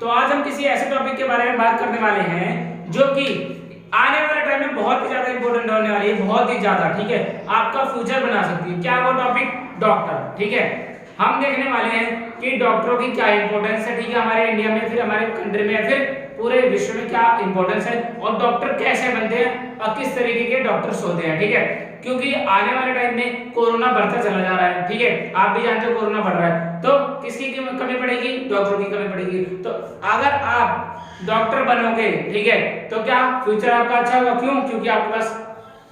तो आज हम किसी ऐसे टॉपिक के बारे में बात करने वाले हैं जो कि आने वाले टाइम में बहुत ही ज्यादा इंपॉर्टेंट होने वाली है, बहुत ही ज्यादा, ठीक है, आपका फ्यूचर बना सकती है। क्या वो टॉपिक? डॉक्टर। ठीक है, हम देखने वाले हैं कि डॉक्टरों की क्या इंपॉर्टेंस है, ठीक है, हमारे इंडिया में, फिर हमारे कंट्री में, फिर पूरे विश्व में क्या इंपॉर्टेंस है और डॉक्टर कैसे बनते हैं और किस तरीके के डॉक्टर्स होते हैं। ठीक है, क्योंकि आने वाले टाइम में कोरोना बढ़ता चला जा रहा है, ठीक है, आप भी जानते हो कोरोना बढ़ रहा है, तो किसकी कमी पड़ेगी? डॉक्टरों की कमी पड़ेगी। तो अगर आप डॉक्टर बनोगे, ठीक है, तो क्या फ्यूचर आपका अच्छा होगा? क्यों? क्योंकि आपके पास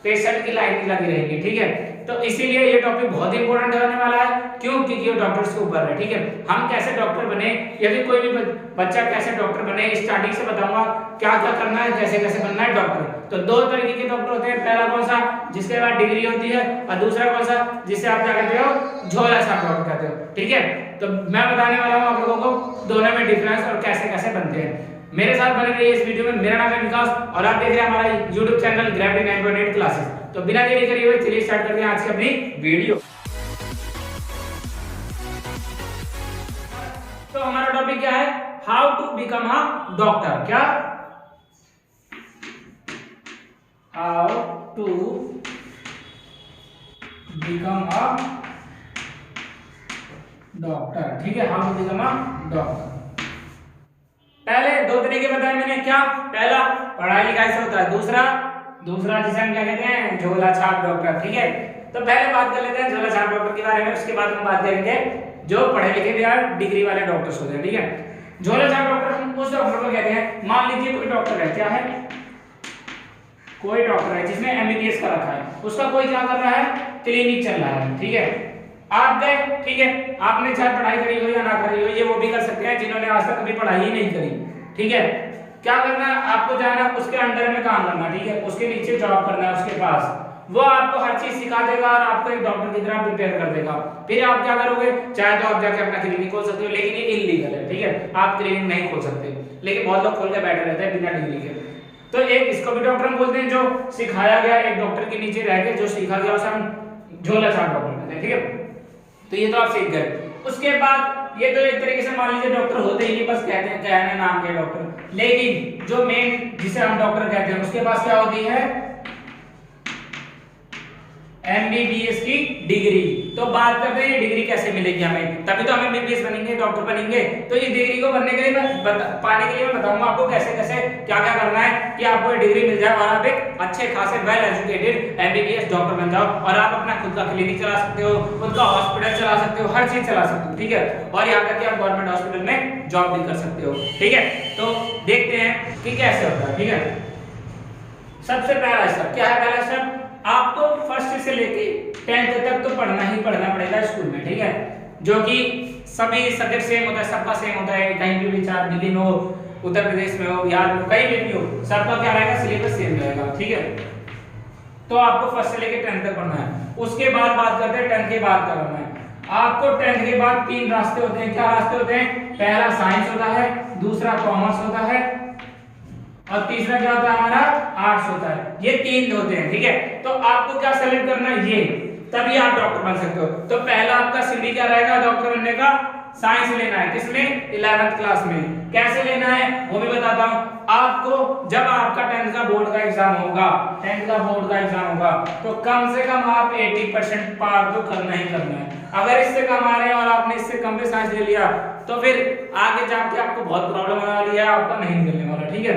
पेशेंट की लाइन लगी रहेगी। ठीक है, तो इसीलिए ये टॉपिक बहुत इंपॉर्टेंट होने वाला है। क्यों? क्योंकि वो डॉक्टर्स के ऊपर है। ठीक है, हम कैसे डॉक्टर बने या फिर कोई भी बच्चा कैसे डॉक्टर बने, स्टार्टिंग से बताऊंगा क्या क्या करना है, कैसे कैसे बनना है डॉक्टर। तो दो तरीके के डॉक्टर होते हैं, पहला कौन सा? जिसके बाद डिग्री होती है, और दूसरा कौन सा? जिसे आप क्या कहते हो? झोला छाप डॉक्टर कहते हो। ठीक है, तो मैं बताने वाला हूं आप लोगों को दोनों में डिफरेंस और कैसे कैसे बनते हैं। मेरे साथ बने रहिए इस वीडियो में। मेरा नाम है विकास और आप देख रहे हैं हमारा YouTube चैनल ग्रेविटी 9.8 क्लासेस। तो बिना देरी करिए हुए चलिए स्टार्ट करते हैं आज की अपनी वीडियो। तो हमारा टॉपिक क्या है? How to become a doctor. क्या? How to become a doctor. ठीक है, how to become a doctor. पहले दो तरीके बताए मैंने। क्या? पहला पढ़ाई लिखाई से होता है, दूसरा जिसे हम क्या कहते हैं? झोला छाप डॉक्टर। ठीक है, तो पहले बात कर लेते हैं झोला छाप डॉक्टर के बारे में, उसके बाद हम बात करेंगे जो पढ़े लिखे या डिग्री वाले डॉक्टर्स होते हैं। ठीक है, झोला छाप डॉक्टर हम उस डॉक्टर को कहते हैं, मान लीजिए कोई डॉक्टर है, क्या है? कोई डॉक्टर है जिसने एमबीबीएस कर रखा है, उसका कोई क्या कर रहा है? क्लिनिक चल रहा है। ठीक है, आप गए, ठीक है, आपने चाहे पढ़ाई करी हो या ना करी हो, ये वो भी कर सकते हैं जिन्होंने आज तक कभी पढ़ाई ही नहीं करी। ठीक है, क्या करना है? आपको जाना, उसके अंडर में काम करना, ठीक है, उसके नीचे जॉब करना है उसके पास। वो आपको हर चीज सिखा देगा और आपको एक डॉक्टर की तरह प्रिपेयर कर देगा। फिर आप क्या करोगे? चाहे तो आप जाके अपना क्लिनिक खोल सकते हो, लेकिन ये इलीगल है। ठीक है, आप क्लिनिक नहीं खोल सकते, लेकिन बहुत लोग खोल के बैठे रहते हैं बिना डिग्री के। तो एक इसको भी डॉक्टर हम बोलते हैं, जो सिखाया गया एक डॉक्टर के नीचे रह के जो सीखा गया उसे हम झोला छाप डॉक्टर कहते हैं। ठीक है, तो ये तो आप सीख गए। उसके बाद ये तो एक तरीके से मान लीजिए डॉक्टर होते ही नहीं, बस कहते हैं, कहने नाम के डॉक्टर। लेकिन जो मेन जिसे हम डॉक्टर कहते हैं उसके पास क्या होती है? एमबीबीएस की डिग्री। तो बात करते हैं ये डिग्री कैसे मिलेगी हमें, तभी तो हम एमबीबीएस बनेंगे, डॉक्टर बनेंगे। तो इस डिग्री को बनने के लिए पाने के लिए मैं बताऊंगा आपको कैसे कैसे क्या क्या करना है कि आपको ये डिग्री मिल जाए और आप एक अच्छे खासे वेल एजुकेटेड एमबीबीएस डॉक्टर बन जाओ और आप अपना खुद का क्लिनिक चला सकते हो, खुद का हॉस्पिटल चला सकते हो, हर चीज चला सकते हो। ठीक है, और यहाँ तक कि आप गवर्नमेंट हॉस्पिटल में जॉब भी कर सकते हो। ठीक है, तो देखते हैं कि कैसे होता है। ठीक है, सबसे पहला स्टेप क्या है? पहला स्टेप आपको फर्स्ट से लेके 10th तक तो पढ़ना ही पढ़ना पड़ेगा स्कूल में। ठीक है, जो कि सभी सब्जेक्ट सेम होता है, सबका सेम होता है, कहीं भी चाहे दिल्ली में हो, उत्तर प्रदेश में हो, बिहार में, कहीं भी हो, सबका क्या रहेगा? सिलेबस सेम रहेगा। ठीक है, तो आपको फर्स्ट से लेके 10th तक पढ़ना है। उसके बाद बात करते हैं 10th के बाद क्या करना है। आपको 10th के बाद तीन रास्ते होते हैं। क्या रास्ते होते हैं? पहला साइंस होता है, दूसरा कॉमर्स होता है और तीसरा क्या होता है? हमारा आर्ट्स होता है। ये तीन होते हैं। ठीक है, तो आपको क्या सेलेक्ट करना है? ये, तभी आप डॉक्टर बन सकते हो। तो पहला आपका सीढ़ी क्या रहेगा डॉक्टर बनने का? साइंस लेना है। किसमें? 11th क्लास में। कैसे लेना है वो भी बताता हूं आपको। जब आपका 10th का बोर्ड का एग्जाम होगा, 10th का बोर्ड का एग्जाम होगा, तो कम से कम आप 80% पार तो करना ही करना है। अगर इससे कम आ रहे हैं और आपने इससे कम भी साइंस ले लिया तो फिर आगे जाके आपको बहुत प्रॉब्लम होने वाली है, आपका नहीं निकलने वाला। ठीक है,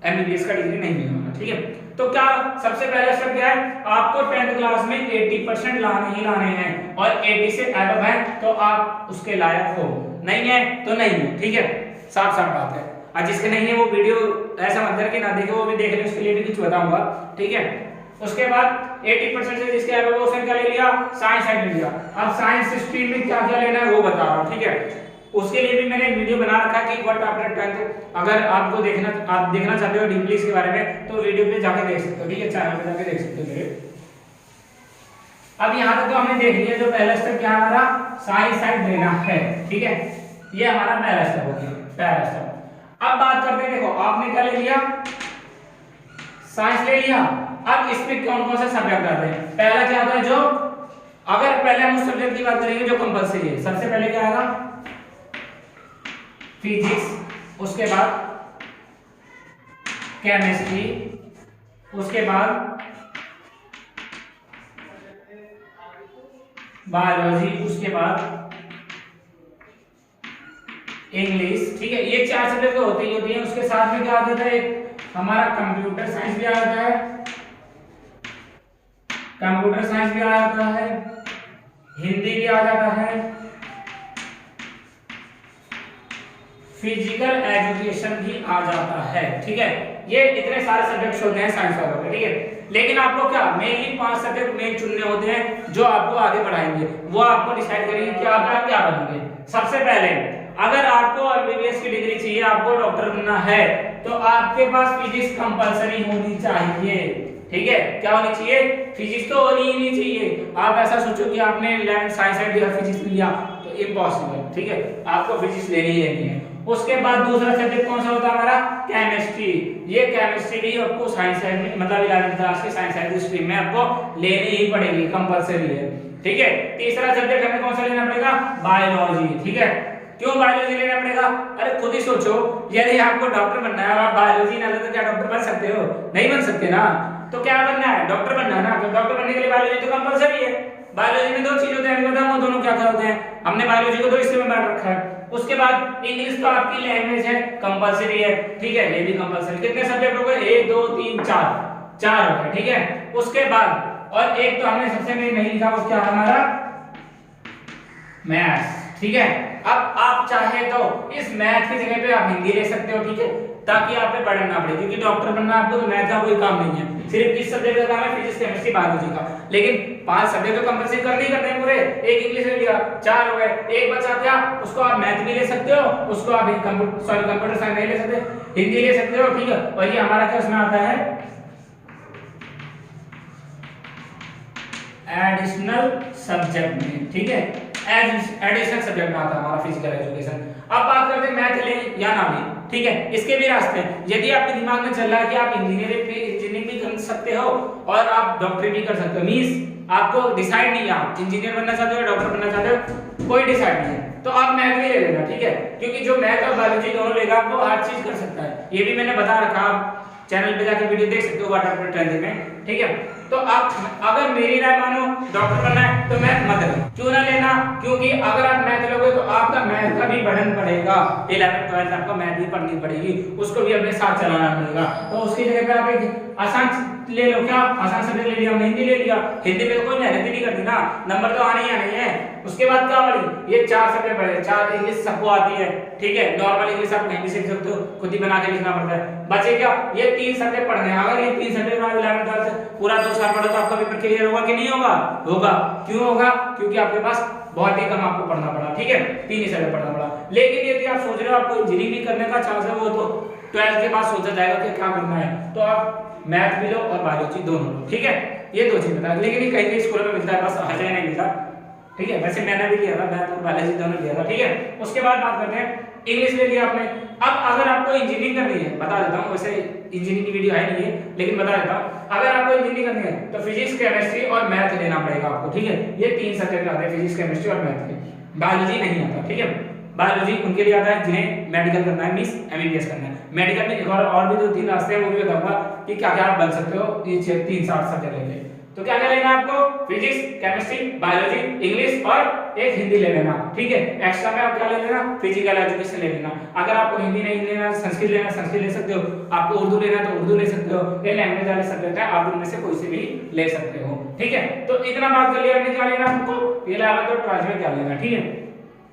एमबीबीएस का डिग्री नहीं मिलने वाला। ठीक है, तो क्या सबसे पहला स्टेप क्या है? आपको 10th क्लास में 80% लाने ही लाने हैं और 80 से अबव है तो आप उसके लायक हो, नहीं है तो नहीं हो। ठीक है, साफ साफ बात है। और जिसके नहीं है वो वीडियो ऐसा मत करके ना देखे, वो भी देख ले, उसके लिए भी कुछ बताऊंगा। ठीक है, उसके बाद 80% से जिसके अबव है उसने क्या ले लिया? साइंस साइड ले लिया। अब साइंस स्ट्रीम में क्या क्या लेना है वो बता रहा हूं। ठीक है, उसके लिए भी मैंने एक वीडियो बना रखा है कि व्हाट आफ्टर 10th। अगर आप देखना चाहते हो डीपली इसके बारे में तो वीडियो पे जाके देख सकते हो। ठीक है, चैनल पे जाके देख सकते हो मेरे। अब यहाँ तक तो हमने देख लिया जो पहला स्टेप क्या हमारा? साइंस साइड लेना है। ठीक है, ये हमारा पहला स्टेप हो गया, पहला स्टेप। अब बात करते हैं, देखो आपने क्या ले लिया? साइंस ले लिया। अब इसमें कौन कौन से सब्जेक्ट आते हैं? पहला क्या आता है? जो अगर पहले हम उस सब्जेक्ट की बात करेंगे जो कंपलसरी है, सबसे पहले क्या आएगा? फिजिक्स उसके बाद केमिस्ट्री, उसके बाद बायोलॉजी, उसके बाद इंग्लिश। ठीक है, ये 4 सब्जेक्ट तो होती ही होती है। उसके साथ में क्या आ जाता है, एक हमारा कंप्यूटर साइंस भी आ जाता है, कंप्यूटर साइंस भी आ जाता है, हिंदी भी आ जाता है, फिजिकल एजुकेशन भी आ जाता है। ठीक है, ये इतने सारे सब्जेक्ट्स होते हैं साइंस वालों के। ठीक है, लेकिन आपको क्या मेनली 5 सब्जेक्ट मेन चुनने होते हैं जो आपको आगे बढ़ाएंगे, वो आपको डिसाइड करेंगे कि आप क्या बनोगे। सबसे पहले अगर आपको एमबीबीएस की डिग्री चाहिए, आपको डॉक्टर बनना है, तो आपके पास फिजिक्स कंपलसरी होनी चाहिए। ठीक है, क्या होनी चाहिए, फिजिक्स तो होनी ही नहीं चाहिए। आप ऐसा सोचो कि आपने 11th साइंस एंड फिजिक्स लिया तो इम्पॉसिबल। ठीक है, आपको फिजिक्स लेनी ही लेनी है। उसके बाद दूसरा सब्जेक्ट कौन सा होता है हमारा, केमिस्ट्री। ये केमिस्ट्री भी आपको साइंस में मतलब 11th क्लास के साइंस एंड स्ट्रीम में आपको लेनी ही पड़ेगी, कंपलसरी है। ठीक है, तीसरा सब्जेक्ट हमें कौन सा लेना पड़ेगा, बायोलॉजी। ठीक है, क्यों बायोलॉजी लेना पड़ेगा, अरे खुद ही सोचो, यदि आपको डॉक्टर बनना है और आप बायोलॉजी ना लो तो क्या डॉक्टर बन सकते हो, नहीं बन सकते ना। तो क्या बनना है, डॉक्टर बनना है ना, तो डॉक्टर बनने के लिए बायोलॉजी तो कंपलसरी है। बायोलॉजी में 2 चीज होते हैं, बताओ वो दोनों क्या क्या होते हैं। हमने बायोलॉजी को 2 हिस्से में बांट रखा है। उसके बाद इंग्लिश तो आपकी लैंग्वेज है, कंपलसरी है। ठीक है, ये भी कंपलसरी। कितने सब्जेक्ट हो गए, 1 2 3 4 हो गए। ठीक है, उसके बाद और एक तो हमने सबसे मेन नहीं लिखा, वो क्या हमारा मैथ्स। ठीक है, अब आप चाहे तो इस मैथ की जगह पे आप हिंदी ले सकते हो। ठीक है, ताकि आप पे बर्डन ना पड़े, क्योंकि डॉक्टर बनना आपको तो मैथ का कोई काम नहीं है। सिर्फ किस सब्जेक्ट का काम है, फिजिक्स केमिस्ट्री बायोलॉजी का। लेकिन 5 सब्जेक्ट तो कंपलसरी करने ही करने हैं पूरे। एक इंग्लिश ले लिया, 4 हो गए, एक बचा क्या, उसको आप मैथ भी ले सकते हो, उसको आप कंप्यूटर साइंस नहीं ले सकते, हिंदी ले सकते हो। ठीक है, और ये हमारा क्या उसमें आता है, एडिशनल सब्जेक्ट में। ठीक है, एडिशनल सब्जेक्ट में आता है हमारा फिजिकल एजुकेशन। अब बात करते हैं मैथ ले या ना ले। ठीक है, इसके भी रास्ते हैं। यदि आपके दिमाग में चल रहा है कि आप इंजीनियरिंग भी कर सकते हो और आप डॉक्टरी भी कर सकते हो, मींस आपको डिसाइड नहीं है आप इंजीनियर बनना चाहते हो या डॉक्टर बनना चाहते हो, कोई डिसाइड नहीं है, तो आप मैथ भी ले लेना। ठीक है, क्योंकि जो मैथ और बायोलॉजी दोनों लेगा वो हर चीज कर सकता है। ये भी मैंने बता रखा, आप चैनल पे जाकर वीडियो देख सकते हो वाटर ट्रेंड में। ठीक है, तो आप अगर मेरी राय मानो डॉक्टर बनना है तो मैथ मत लेना। क्यों ना लेना, क्योंकि अगर आप मैथ लोगे तो आपका मैथ का भी बर्डन पड़ेगा। 11th 12th आपको मैथ भी पढ़नी पड़ेगी, उसको भी अपने साथ चलाना पड़ेगा। तो उसकी जगह पे आप एक आसान ले लो, क्या आसान सब्जेक्ट ले लिया, हमने हिंदी ले लिया। हिंदी में तो कोई मेहनत ही नहीं करती ना, नंबर तो आने ही आने हैं। उसके बाद क्या पढ़ी, ये 4 सब्जेक्ट पढ़े, 4 इंग्लिश सबको आती है। ठीक है, नॉर्मल इंग्लिश आप कहीं भी सीख सकते हो, खुद ही बना के लिखना पड़ता है। बचे क्या, ये 3 सब्जेक्ट पढ़ने हैं। अगर ये 3 सब्जेक्ट आप 11th 12th पूरा 2 साल पढ़ो तो आपका पेपर क्लियर होगा कि नहीं होगा, होगा। क्यों होगा, क्योंकि आपके पास बहुत ही कम आपको पढ़ना पड़ा। ठीक है, 3 ही सब्जेक्ट पढ़ना पड़ा। लेकिन यदि आप सोच रहे हो आपको इंजीनियरिंग भी करने का चांस है, वो तो 12th के बाद सोचा जाएगा कि क्या करना है, तो आप मैथ भी लो और बायोलॉजी दोनों लो। ठीक है, ये 2 चीज बता, लेकिन ये कहीं स्कूल में मिलता है, बस हर जगह नहीं मिलता। ठीक है, वैसे मैंने भी लिया था मैथ और बायोलॉजी दोनों लिया था। ठीक है, उसके बाद बात करते हैं, इंग्लिश ले लिया आपने। अब अगर आपको इंजीनियरिंग करनी है, बता देता हूँ, वैसे इंजीनियरिंग की वीडियो है नहीं है, लेकिन बता देता हूँ, अगर आपको इंजीनियरिंग करनी है तो फिजिक्स केमिस्ट्री और मैथ लेना पड़ेगा आपको। ठीक है, ये 3 सब्जेक्ट आते हैं, फिजिक्स केमिस्ट्री और मैथ के। बायोलॉजी नहीं आता। ठीक है, बायोलॉजी उनके लिए आता है जिन्हें मेडिकल करना है, मींस एमबीबीएस करना है। मेडिकल में एक और भी 2-3 रास्ते हैं, वो भी बताऊंगा कि क्या क्या आप बन सकते हो ये 3-4 सब्जेक्ट लेके। तो क्या क्या लेना है आपको, फिजिक्स केमिस्ट्री बायोलॉजी इंग्लिश और एक हिंदी ले लेना। ठीक है, एक्स्ट्रा में आप क्या ले लेना, फिजिकल एजुकेशन ले लेना। अगर आपको हिंदी नहीं लेना, संस्कृत लेना, संस्कृत ले सकते हो। आपको उर्दू लेना तो उर्दू ले सकते हो। ये लैंग्वेज वाले सब्जेक्ट है, आप उनमें से कोई से भी ले सकते हो। ठीक है, तो इतना बात कर लिया हमने, क्या लेना हमको, ये 11th और 12th में क्या लेना। ठीक है,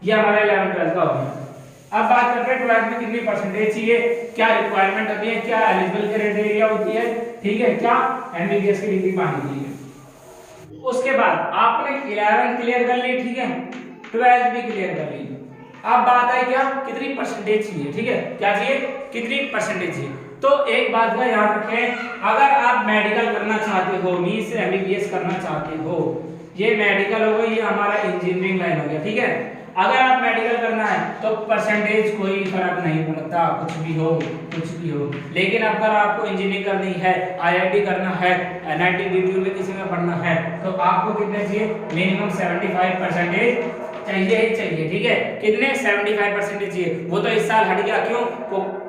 ये हमारा 11th 12th का हो गया। अब बात करते हैं 12th में कितनी परसेंटेज चाहिए, क्या रिक्वायरमेंट होती है, क्या एलिजिबल क्राइटेरिया होती है। ठीक है, क्या एमबीबीएस की डिग्री पाने के लिए। उसके बाद आपने 11th क्लियर कर ली, ठीक है, 12th भी क्लियर कर ली। अब बात है क्या, कितनी परसेंटेज चाहिए। ठीक है, क्या चाहिए, कितनी परसेंटेज चाहिए। तो एक बात का याद रखें, अगर आप मेडिकल करना चाहते हो, मींस एमबीबीएस करना चाहते हो, ये मेडिकल हो गया, ये हमारा इंजीनियरिंग लाइन हो गया। ठीक है, अगर आप मेडिकल करना है तो परसेंटेज कोई फर्क नहीं पड़ता, कुछ भी हो कुछ भी हो। लेकिन अगर आपको इंजीनियरिंग करनी है, आईआईटी करना है, एनआईटी डीटीयू में किसी में पढ़ना है, तो आपको कितने चाहिए, मिनिमम 75% चाहिए ही चाहिए, ठीक है। कितने 75% चाहिए। वो तो इस साल हट गया, क्यों?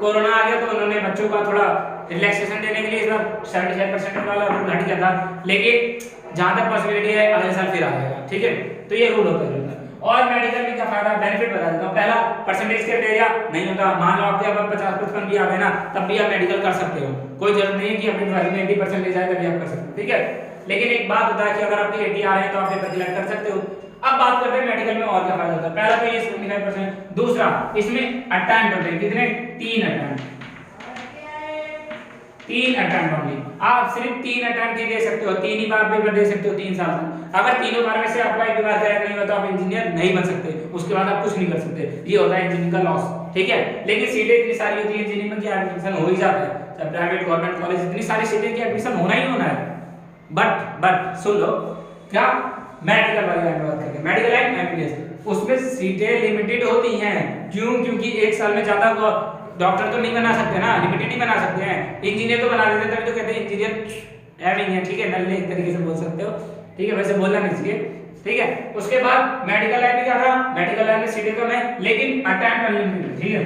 कोरोना आ गया तो उन्होंने बच्चों का थोड़ा रिलैक्सेशन देने के लिए इस बार 75% वाला रूल हट गया था, लेकिन जहां तक पॉसिबिलिटी है अगले साल फिर आ जाएगा, ठीक है। तो ये रूल होता है। और मेडिकल में क्या फायदा, बेनिफिट बता देता हूँ। पहला, परसेंटेज क्राइटेरिया नहीं होता। मान लो आपके अगर 50-55 भी आ गए ना, तब भी आप मेडिकल कर सकते हो। कोई जरूरत नहीं है कि अपनी 80% ले जाए तभी आप कर सकते हो, ठीक है। लेकिन एक बात होता है कि अगर आपके 80 आ रहे हैं तो आप पेपर क्लियर कर सकते हो। अब बात करते हैं मेडिकल में और क्या फायदा होता है। पहला तो ये 75%। दूसरा, इसमें अटेम्प्ट होते हैं कितने? 3 अटेम्प्ट। 3 अटेम्प्ट होंगे। आप सिर्फ 3 अटेम्प्ट ही दे सकते हो, 3 ही बार पेपर दे सकते हो 3 साल तक। अगर तीनों बार में से आपका एक बार क्रैक नहीं होता, आप इंजीनियर नहीं बन सकते, उसके बाद आप कुछ नहीं कर सकते। ये होता है इंजीनियरिंग का लॉस, ठीक है। लेकिन सीटें इतनी सारी होती है इंजीनियरिंग में कि एडमिशन हो ही जाता है, चाहे प्राइवेट गवर्नमेंट कॉलेज, इतनी सारी सीटें की एडमिशन होना ही होना है। बट सुन लो, क्या मेडिकल वाली लाइन में बात करेंगे, मेडिकल लाइन एमबीबीएस, उसमें सीटें लिमिटेड होती हैं। क्यों? क्योंकि एक साल में ज्यादा डॉक्टर तो नहीं बना सकते ना, लिमिटेड ही बना सकते हैं। इंजीनियर तो बना देते हैं, तभी तो कहते हैं इंजीनियर एविंग है, ठीक है, नल्ले एक तरीके से बोल सकते हो, ठीक है, वैसे बोलना नहीं चाहिए, ठीक है। उसके बाद मेडिकल लाइन में क्या था, मेडिकल लाइन में सीटें कम है लेकिन अटेम्प्ट अनलिमिटेड, ठीक है।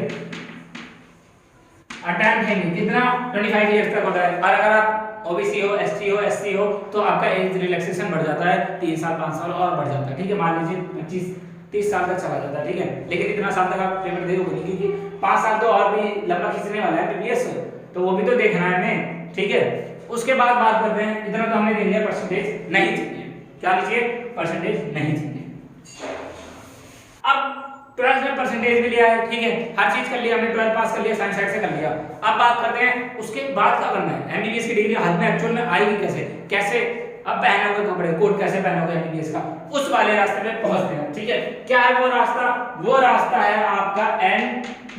अटेम्प्ट है कितना? 25 इयर्स तक होता है। और अगर आप ओबीसी हो, एसटी हो, एससी हो तो आपका एज रिलैक्सेशन बढ़ जाता है, 3 साल 5 साल और बढ़ जाता है, ठीक है। मान लीजिए 25-30 साल तक चला जाता है, ठीक है। लेकिन इतना साल तक आप पेमेंट देखोगे नहीं, क्योंकि 5 साल तो और भी लंबा खींचने वाला है एमबीबीएस, तो वो भी तो देखना है हमें, ठीक है। उसके बाद बात करते हैं, इतना तो हमने देख लिया परसेंटेज नहीं चाहिए। क्या लीजिए? परसेंटेज नहीं चाहिए। अब 12th में परसेंटेज भी लिया है, ठीक है, हर चीज कर लिया हमने, 12th पास कर लिया, साइंस साइड से कर लिया। अब बात करते हैं उसके बाद क्या करना है। एमबीबीएस की डिग्री हाथ में एक्चुअल में आएगी कैसे? कैसे अब पहनोगे कपड़े, कोट कैसे पहनोगे एमबीबीएस का, उस वाले रास्ते पे पहुंचते हैं, ठीक है। क्या है वो रास्ता? वो रास्ता है आपका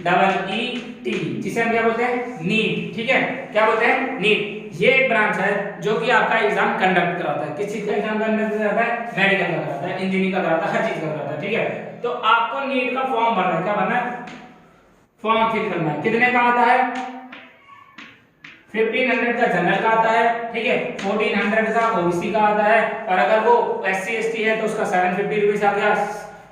NEET, जिसे हम क्या बोलते हैं? नीट, ठीक है। क्या बोलते हैं? नीट। ये एक ब्रांच है जो कि आपका एग्जाम कंडक्ट कराता है। किस चीज का एग्जाम कंडक्ट कराता है? मेडिकल का कराता है, इंजीनियरिंग का कराता है, हर चीज का कराता है, ठीक है। तो आपको नीट का फॉर्म भरना है। क्या भरना है? फॉर्म फिल करना है। कितने का आता है? 1500 का जनरल का आता है, ठीक है, 1400 का ओबीसी का आता है, और अगर वो एससी एसटी है तो उसका 750 रुपीस आ गया,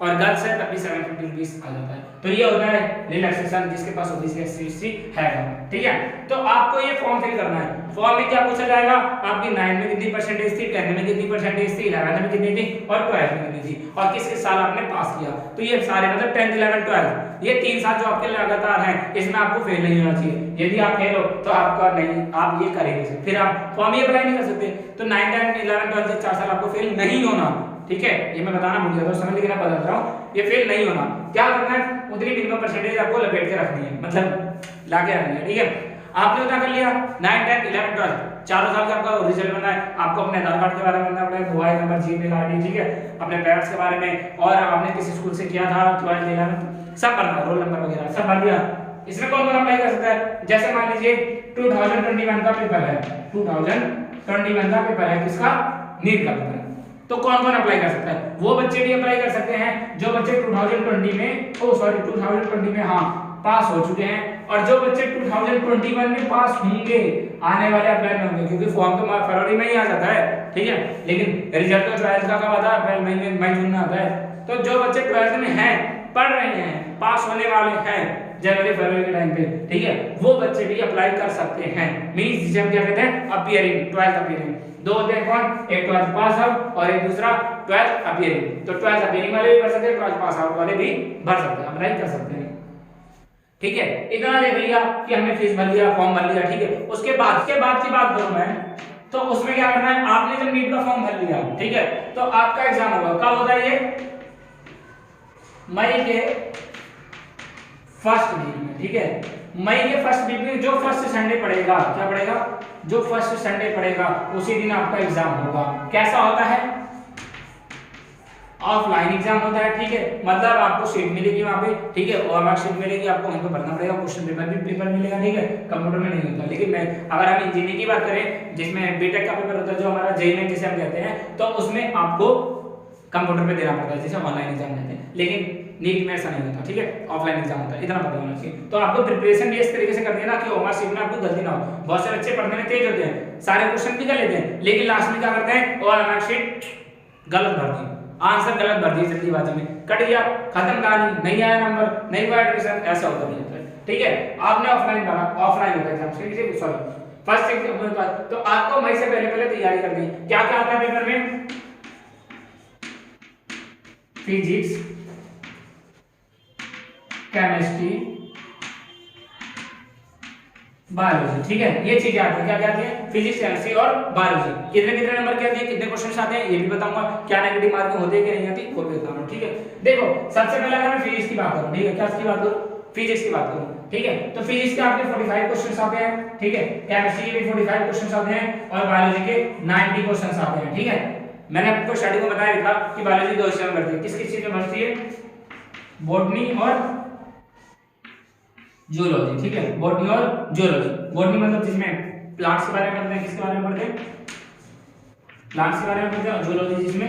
और गर्ल्स है तब भी 750 रुपीस आ जाता है। तो ये होता है रिलैक्सेशन जिसके पास ओबीसी एससी एसटी है, ठीक है। तो आपको ये फॉर्म फिल करना है। फॉर्म में क्या पूछा जाएगा? आपकी 9 में कितनी परसेंटेज थी, 10 में कितनी परसेंटेज थी, 11 में कितनी थी, और 12 में कितनी थी, और किस किस साल आपने पास किया। तो ये सारे मतलब 10th 11 12 ये 3 साल जो आपके लगातार हैं, इसमें आपको फेल नहीं होना चाहिए। यदि आप फेल हो तो आपका नहीं, आप ये कर नहीं सकते, फिर आप फॉर्म ही अप्लाई नहीं कर सकते। तो 9 10 11 12 से 4 साल आपको फेल नहीं होना, ठीक है। ये मैं बताना भूल गया था, समझ लेकिन बता रहा हूँ, ये फेल नहीं होना। क्या करना है? उतनी मिनिमम परसेंटेज आपको लपेट के रखनी है, मतलब लाके रखनी है, ठीक है। आपने उतना कर लिया 9 10 11 12 चारों साल का आपका रिजल्ट बनना है। आपको अपने आधार कार्ड के बारे में बनना पड़ेगा, मोबाइल नंबर, जीमेल आईडी, ठीक है, अपने पेरेंट्स के बारे में, और आपने किस स्कूल से किया था, 12 11 सब भरना, रोल नंबर वगैरह सब भर दिया। इसमें कौन कौन अप्लाई कर सकता है? जैसे मान लीजिए 2021 का पेपर है, 2021 का पेपर है, किसका? नीट का पेपर है, तो कौन कौन अप्लाई कर सकता है? वो बच्चे भी अप्लाई कर सकते हैं जो बच्चे 2020 में 2020 में हाँ पास हो चुके हैं, और जो बच्चे 2021 में पास होंगे, आने वाले अप्रैल में होंगे, क्योंकि फॉर्म तो फरवरी में ही आ जाता है, ठीक है, लेकिन रिजल्ट तो 12th का कब आता है? अप्रैल मई जून में आता है। तो जो बच्चे 12th में हैं, पढ़ रहे हैं, पास होने वाले हैं जनवरी फरवरी के टाइम पे, ठीक है, वो बच्चे भी अप्लाई कर सकते हैं। मींस जिसे हम क्या कहते हैं? Appearing, 12th appearing. दो होते हैं कौन? एक 12th पास आउट और एक दूसरा 12th अपीयरिंग। तो 12th अपीयरिंग वाले भी भर सकते हैं, 12th पास आउट वाले भी भर सकते हैं, अप्लाई कर सकते हैं, ठीक है। इतना देख लिया कि हमने फीस भर लिया, फॉर्म भर लिया, ठीक है। उसके बाद की बात करूं मैं, तो उसमें क्या करना है? आपने जब नीट का फॉर्म भर लिया, ठीक है, तो आपका एग्जाम होगा, कब होता है ये? मई के फर्स्ट वीक में, ठीक है, मई के फर्स्ट वीक में जो फर्स्ट संडे पड़ेगा, क्या पड़ेगा? जो फर्स्ट संडे पड़ेगा उसी दिन आपका एग्जाम होगा। कैसा होता है? ऑफलाइन एग्जाम होता है, ठीक है, मतलब आपको सीट मिलेगी वहां पे, ठीक है, और मार्कशीट मिलेगी, आपको वहीं पे भरना पड़ेगा, क्वेश्चन पेपर मिलेगा, ठीक है, कंप्यूटर में नहीं होता। लेकिन मैं अगर हम इंजीनियरिंग की बात करें, जिसमें बीटेक का पेपर होता है, जो हमारा जेईई जिसे हम कहते हैं, तो उसमें आपको कंप्यूटर पे देना पड़ता है, जिसे ऑनलाइन एग्जाम कहते हैं। लेकिन नीट में ऐसा नहीं होता, ठीक है, ऑफलाइन एग्जाम होता है, इतना पता होना चाहिए। तो आपको प्रिपरेशन भी इस तरीके से कर देना कि ओवर सीट में आपको गलती ना हो। बहुत से बच्चे पढ़ने में तेज होते हैं, सारे क्वेश्चन भी कर लेते हैं, लेकिन लास्ट में क्या करते हैं? ओवर मार्कशीट गलत भर दी, आंसर गलत भर दिए जल्दीबाजी में, कट गया, खत्म कहानी, नहीं आया नंबर, नहीं हुआ एडमिशन, ऐसा होता नहीं है। ठीक है, आपने ऑफलाइन भरा, ऑफलाइन होता है एग्जाम, सॉरी फर्स्ट एग्जाम, तो आपको मई से पहले तैयारी करनी है। क्या क्या आता है पेपर में? Physics, chemistry, biology. ठीक है, ये चीजें आती है। क्या क्या आती है? फिजिक्स, केमिस्ट्री और बायोलॉजी। कितने कितने नंबर के आते हैं, कितने क्वेश्चंस आते हैं, ये भी बताऊंगा। क्या नेगेटिव मार्किंग होती है कि नहीं होती, वो भी बताऊंगा। ठीक है, देखो सबसे पहले अगर मैं फिजिक्स की बात करूं, ठीक है, क्या की बात करूं? फिजिक्स की बात करूं। ठीक है, तो फिजिक्स के आपके 45 क्वेश्चंस आते हैं। ठीक है, केमिस्ट्री के भी 45 क्वेश्चंस आते हैं और बायोलॉजी के 90 क्वेश्चंस आते हैं। ठीक है, मैंने आपको स्टार्टिंग में बताया था कि बायोलॉजी दो हिस्से में बढ़ती है। किस किस चीज में बढ़ती है? बॉटनी और जूलॉजी। ठीक है, बॉटनी और जूलॉजी। बॉटनी मतलब जिसमें प्लांट्स के बारे में पढ़ते हैं, किसके बारे में पढ़ते हैं? प्लांट्स के बारे में पढ़ते हैं। और जूलॉजी जिसमें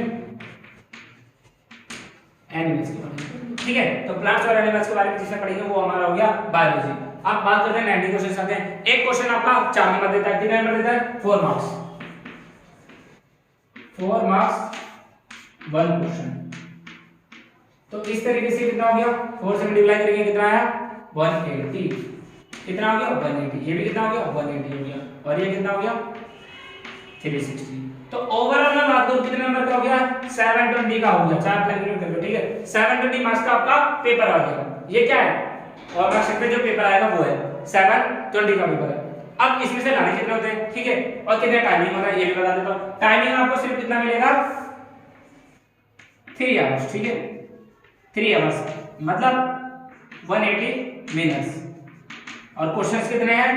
एनिमल्स के बारे में। ठीक है, तो प्लांट्स और एनिमल्स के बारे में जिसने पढ़ेंगे वो हमारा हो गया बायोलॉजी। अब बात करते हैं 90 क्वेश्चंस आते हैं। एक क्वेश्चन आपका 4 नंबर देता है, कितने नंबर देता है? 4 मार्क्स। 4 marks 1 question. तो इस तरीके से कितना हो गया? 4 से मल्टीप्लाई करेंगे कितना आया? 180। कितना हो गया? 180। ये भी कितना हो गया? 180 हो गया। और ये कितना हो गया? 360। तो ओवरऑल मैं बात करूं कितने नंबर का हो गया? 720 का हो गया। 4 कैलकुलेट कर लो। ठीक है, 720 मार्क्स का आपका पेपर आ गया। ये क्या है? और मार्क्स पे जो पेपर आएगा वो है 720 का पेपर है। अब इसमें से लाने कितने होते हैं? ठीक है, और कितने टाइमिंग होता है ये भी बता देता हूं। टाइमिंग आपको सिर्फ कितना मिलेगा? 3 आवर्स। ठीक है, 3 आवर्स मतलब 180 मिनट्स। और क्वेश्चंस कितने हैं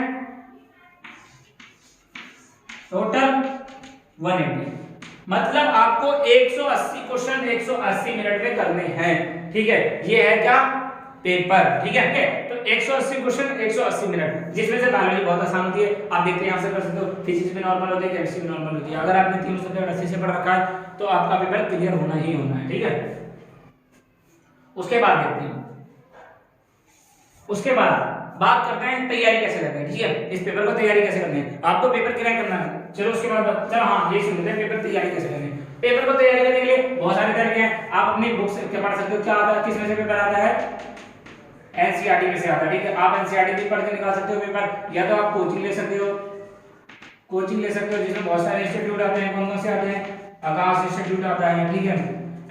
टोटल? 180। मतलब आपको 180 क्वेश्चन 180 मिनट में करने हैं। ठीक है, ये है क्या? पेपर। ठीक है, तो 180 क्वेश्चन 180 मिनट, जिसमें से बायोलॉजी बहुत आसान होती है। आप देखते हैं यहां से कर सकते हो। फिजिक्स में नॉर्मल होती है, केमिस्ट्री में नॉर्मल होती है। अगर आपने तीनों सब्जेक्ट अच्छे से पढ़ रखा है तो आपका पेपर क्लियर होना ही होना है। ठीक है, उसके बाद देखते हैं, उसके बाद बात करते हैं तैयारी कैसे करते हैं। ठीक है, इस पेपर को तैयारी कैसे करनी है, आपको पेपर क्लियर करना है। चलो उसके बाद चलो हाँ ये सुनते हैं पेपर तैयारी कैसे करनी है। पेपर को तैयारी करने के लिए बहुत सारे तरीके हैं। आप अपनी बुक से पढ़ सकते हो। क्या आता है, किस में से पेपर आता है? एनसीईआरटी में से आता है। ठीक है, आप एनसीईआरटी भी पढ़ के निकाल सकते हो पेपर, या तो आप कोचिंग ले सकते हो। कोचिंग ले सकते हो जिसमें बहुत सारे इंस्टीट्यूट आते हैं। कौन कौन से आते हैं? आकाश इंस्टीट्यूट आता है। ठीक है,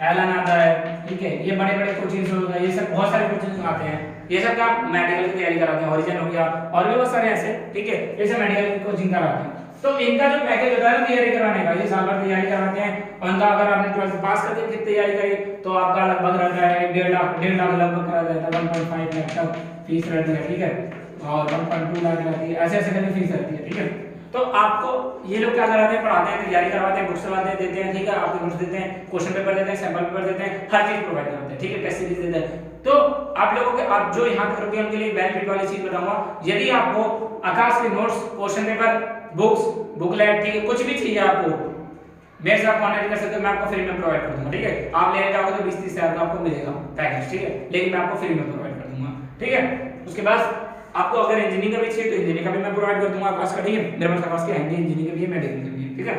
एलन आता है। ठीक है, ये बड़े बड़े कोचिंग हो गए, ये सब बहुत सारे कोचिंग आते हैं। ये सब क्या मेडिकल की तैयारी कराते हैं, हॉरिजन हो गया और भी बहुत सारे ऐसे। ठीक है, ये सब मेडिकल की कोचिंग कराते हैं। तो इनका जो पैकेज होता है ना तैयारी कराने का, ये साल भर तैयारी कराते हैं। और इनका अगर आपने 12th पास करके कितनी तैयारी करी तो आपका लगभग रहता है 1.5 लाख लगभग करा जाता है। 1.5 लाख तक फीस रहती है। ठीक है, और 1.2 लाख रहती है, ऐसे ऐसे करके फीस रहती है। ठीक है, तो आपको ये लोग क्या कराते हैं? पढ़ाते हैं, तैयारी करवाते हैं, बुक्स लाते देते हैं। ठीक है, आपको नोट्स देते हैं, क्वेश्चन पेपर देते हैं, सैंपल पेपर देते हैं, हर चीज प्रोवाइड करते हैं। ठीक है, टेस्ट सीरीज देते हैं। तो आप लोगों के आप जो यहाँ पे रुके उनके लिए बेनिफिट वाली चीज बताऊंगा। यदि आपको आकाश के notes, question paper, books, booklet, ठीक है, कुछ भी चाहिए आपको मेरे से आप कॉन्टैक्ट कर सकते हो। मैं आपको फ्री में प्रोवाइड कर दूंगा। ठीक है, आप लेने जाओगे तो 20-30 हज़ार का आपको मिलेगा पैकेज। ठीक है, लेकिन मैं आपको फ्री में प्रोवाइड कर दूंगा। ठीक है, उसके बाद आपको अगर इंजीनियरिंग का भी चाहिए तो इंजीनियरिंग का भी मैं प्रोवाइड कर दूंगा आकाश का। ठीक है, मेरे पास आकाश की हिंदी इंजीनियरिंग भी है, मेडिकल की भी है। ठीक है,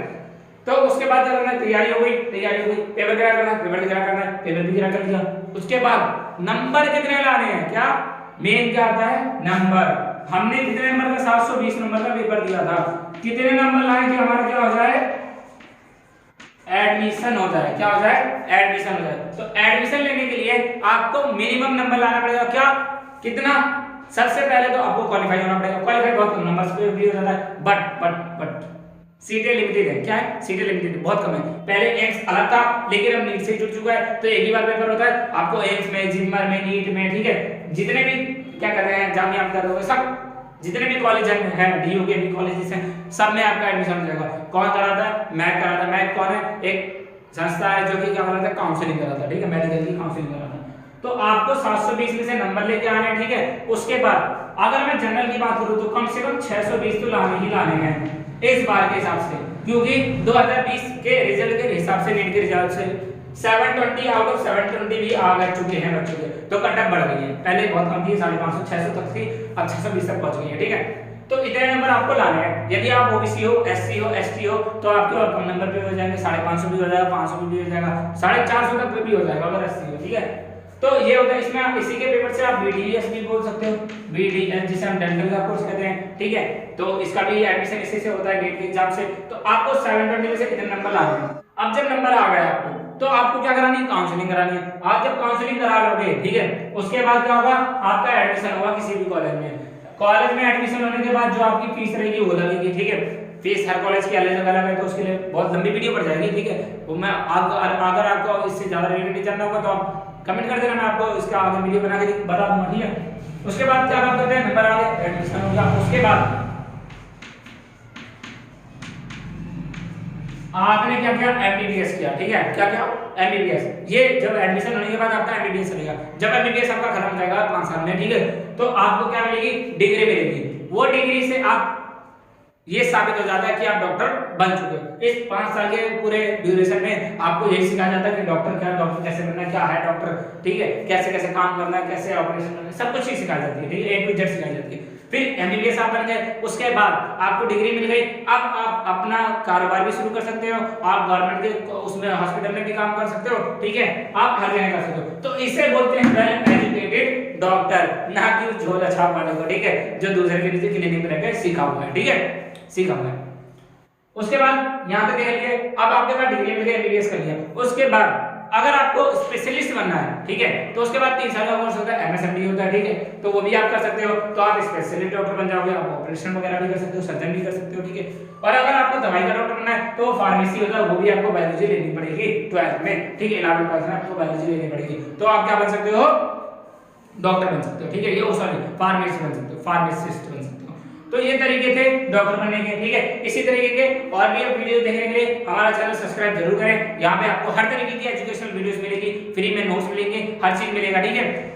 तो उसके बाद क्या करना है? तैयारी हो गई, तैयारी हो गई, पेपर क्या करना है? पेपर क्या करना है? पेपर भी क्या कर लिया। उसके बाद नंबर कितने लाने हैं? क्या मेन क्या आता है? नंबर। हमने कितने नंबर का 720 नंबर का पेपर दिया था, कितने नंबर लाए कि हमारा क्या हो जाए? एडमिशन हो जाए। क्या हो जाए? एडमिशन हो जाए। तो एडमिशन लेने के लिए आपको मिनिमम नंबर लाना पड़ेगा। क्या? कितना? सबसे पहले तो आपको क्वालिफाई होना पड़ेगा। क्वालिफाई बहुत कम नंबर से भी हो जाता है, बट सीटें लिमिटेड है। क्या है? सीटें लिमिटेड बहुत कम है। पहले एम्स अलग था, लेकिन अब नीट से जुड़ चुका है, तो एक ही बार पेपर होता है। आपको एम्स में, जिम्मर में, नीट में, ठीक है, जितने भी क्या कर रहे हैं जामिया अहमद हो, सब जितने भी कॉलेज हैं, डीयू के भी कॉलेजेस हैं, सब में आपका एडमिशन हो जाएगा। कौन कराता है? मैक कराता है। मैक कौन है? एक संस्था है जो कि क्या कराता है? काउंसलिंग कराता है। ठीक है, मेडिकल की काउंसलिंग कराता है। तो आपको 720 में से नंबर लेके आने हैं। ठीक है, उसके बाद अगर मैं जनरल की बात करूं तो कम से कम 620 तो लाने ही लाने हैं इस बार के हिसाब से, क्योंकि 2020 के रिजल्ट के हिसाब से, नीट के रिजल्ट से 720 आउट ऑफ 720 भी आ गए चुके हैं बच्चों के, तो कट ऑफ बढ़ गई है। पहले बहुत कम थी, 550 600 तक थी, अब 620 तक पहुंच गई है। ठीक है, तो इतने नंबर आपको लाने हैं। यदि आप ओबीसी हो, एससी हो, एसटी हो तो आपके और कम नंबर पे हो जाएंगे, 550 भी हो जाएगा, 500 भी हो जाएगा, 450 तक भी हो जाएगा अगर एससी हो, ठीक है। तो ये होता है, इसमें आप इसी के पेपर से आप बीडीएस भी बोल सकते हो, बीडीएस जिसे हम डेंटल का कोर्स कहते हैं, ठीक है। तो इसका भी एडमिशन इसी से होता है गेट के एग्जाम से। तो आपको 720 में से कितने नंबर लाने हैं। अब जब नंबर आ गए आपको तो आपको क्या करानी है, काउंसलिंग करानी है। आप जब काउंसलिंग करा लोगे, ठीक है, उसके बाद क्या होगा, आपका एडमिशन होगा किसी भी कॉलेज में। कॉलेज में एडमिशन होने के बाद जो आपकी फीस रहेगी वो लगेगी, ठीक है। फीस हर कॉलेज की अलग अलग है, तो उसके लिए बहुत लंबी वीडियो पड़ जाएगी, ठीक है। वो मैं अगर आपको इससे ज्यादा रिलेटेड जानना होगा तो आप कमेंट कर देना, मैं आपको इसका आगे वीडियो बना के बता दूंगा, ठीक है। उसके बाद क्या काम करते हैं, नंबर आ गए, एडमिशन हो गया, उसके बाद आपने क्या किया, एमबीबीएस किया, ठीक है। क्या किया, एमबीबीएस। ये जब एडमिशन होने के बाद आपका एमबीबीएस चलेगा। जब एमबीबीएस आपका खत्म हो जाएगा 5 साल में, ठीक है, तो आपको क्या मिलेगी, डिग्री मिलेगी। वो डिग्री से आप ये साबित हो जाता है कि आप डॉक्टर बन चुके हो। इस 5 साल के पूरे ड्यूरेशन में आपको यही सिखाया जाता है कि डॉक्टर क्या है, डॉक्टर कैसे बनना है, क्या है डॉक्टर, ठीक है, कैसे कैसे काम करना है, कैसे ऑपरेशन करना है, सब कुछ ही सिखाई जाती है, ठीक है, A to Z सिखाई जाती है। फिर एमबीबीएस आप बन गए, उसके बाद आपको डिग्री मिल गई। अब आप अपना कारोबार भी शुरू कर सकते हो, आप गवर्नमेंट के उसमें हॉस्पिटल में भी काम कर सकते हो, ठीक है, आप हर जगह कर सकते हो। तो इसे बोलते हैं वेल एजुकेटेड डॉक्टर, ना कि झोला छाप वाले को, ठीक है, जो दूसरे के नीचे क्लिनिक में रहकर सीखा हुआ है, ठीक है, सीखा हुआ है। उसके बाद यहाँ पे देख लीजिए, अब आपके पास डिग्री मिल गई, एमबीबीएस कर लिया। उसके बाद अगर आपको स्पेशलिस्ट बनना है, ठीक है, तो उसके बाद 3 साल का कोर्स होता है, एमएसएमडी होता है, ठीक है, तो वो भी आप कर सकते हो। तो आप स्पेशलिस्ट डॉक्टर बन जाओगे, आप ऑपरेशन वगैरह भी कर सकते हो, सर्जन भी कर सकते हो, ठीक है। और अगर आपको दवाई का डॉक्टर बनना है तो फार्मेसी होता है, वो भी आपको बायोलॉजी लेनी पड़ेगी 12th में, ठीक है, 11th पास में आपको बायोलॉजी लेनी पड़ेगी। तो आप क्या बन सकते हो, डॉक्टर बन सकते हो, ठीक है, ये सॉरी फार्मेसिस्ट बन सकते हो, फार्मासिस्ट बन सकते हो। तो ये तरीके थे डॉक्टर बनने के, ठीक है। इसी तरीके के और भी आप वीडियो देखने के लिए हमारा चैनल सब्सक्राइब जरूर करें। यहाँ पे आपको हर तरीके की एजुकेशनल वीडियोस मिलेगी, फ्री में नोट्स मिलेंगे, हर चीज मिलेगा, ठीक है।